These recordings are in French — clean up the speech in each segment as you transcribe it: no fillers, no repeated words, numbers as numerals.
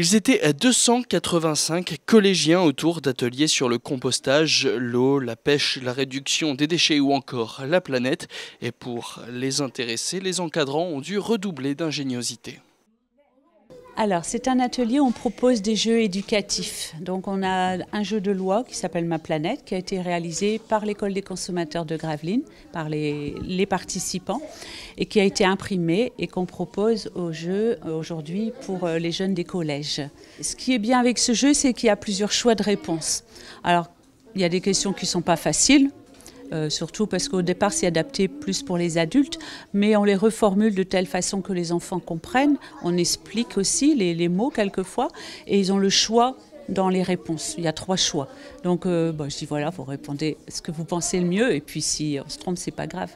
Ils étaient 285 collégiens autour d'ateliers sur le compostage, l'eau, la pêche, la réduction des déchets ou encore la planète. Et pour les intéresser, les encadrants ont dû redoubler d'ingéniosité. Alors, c'est un atelier où on propose des jeux éducatifs. Donc, on a un jeu de loi qui s'appelle Ma Planète, qui a été réalisé par l'École des consommateurs de Gravelines, par les participants, et qui a été imprimé et qu'on propose au jeu aujourd'hui pour les jeunes des collèges. Ce qui est bien avec ce jeu, c'est qu'il y a plusieurs choix de réponses. Alors, il y a des questions qui ne sont pas faciles. Surtout parce qu'au départ, c'est adapté plus pour les adultes, mais on les reformule de telle façon que les enfants comprennent. On explique aussi les mots quelquefois, et ils ont le choix dans les réponses. Il y a 3 choix. Donc, je dis voilà, vous répondez ce que vous pensez le mieux, et puis si on se trompe, c'est pas grave.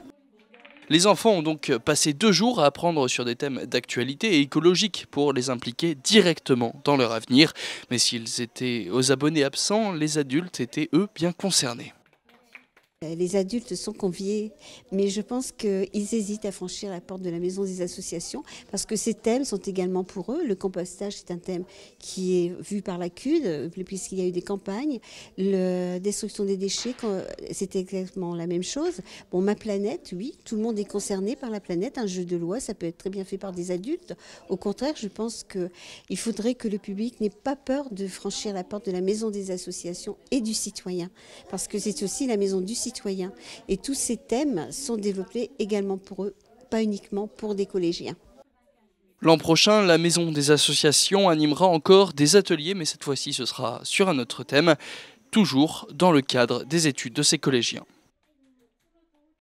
Les enfants ont donc passé 2 jours à apprendre sur des thèmes d'actualité et écologiques pour les impliquer directement dans leur avenir. Mais s'ils étaient aux abonnés absents, les adultes étaient eux bien concernés. Les adultes sont conviés, mais je pense qu'ils hésitent à franchir la porte de la maison des associations parce que ces thèmes sont également pour eux. Le compostage, c'est un thème qui est vu par la CUD, puisqu'il y a eu des campagnes. La destruction des déchets, c'est exactement la même chose. Bon, Ma Planète, oui, tout le monde est concerné par la planète. Un jeu de loi, ça peut être très bien fait par des adultes. Au contraire, je pense qu'il faudrait que le public n'ait pas peur de franchir la porte de la maison des associations et du citoyen, parce que c'est aussi la maison du citoyen. Et tous ces thèmes sont développés également pour eux, pas uniquement pour des collégiens. L'an prochain, la Maison des associations animera encore des ateliers, mais cette fois-ci ce sera sur un autre thème, toujours dans le cadre des études de ces collégiens.